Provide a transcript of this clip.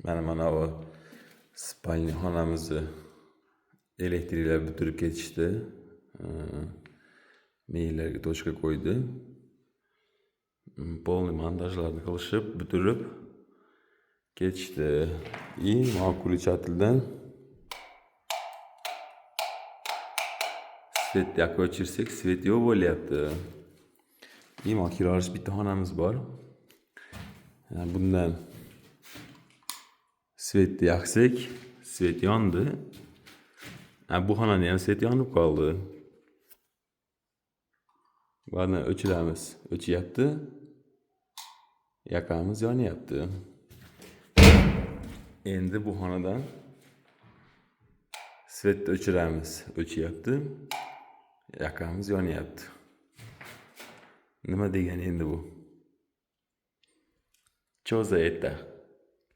Mana o spalni xonamizni elektriklar bitirib ketishdi. Meylarga tochka qo'ydi. Polni montajlarni qilishib, bitirib ketishdi. И включательdan svet yoqib o'chirsak, svet yo'q bo'lyapti. И kirolish bitta xonamiz bor. Bundan svetni yoqsak, svet yondi. Bu xonada ham svet yonib qoldi. Buni o'chiramiz, o'chyapti. Yoqamiz, yonyapti. Endi bu xonadan svetni o'chiramiz, o'chyapti. Yoqamiz, yonyapti. Nima degani endi bu? Что за это?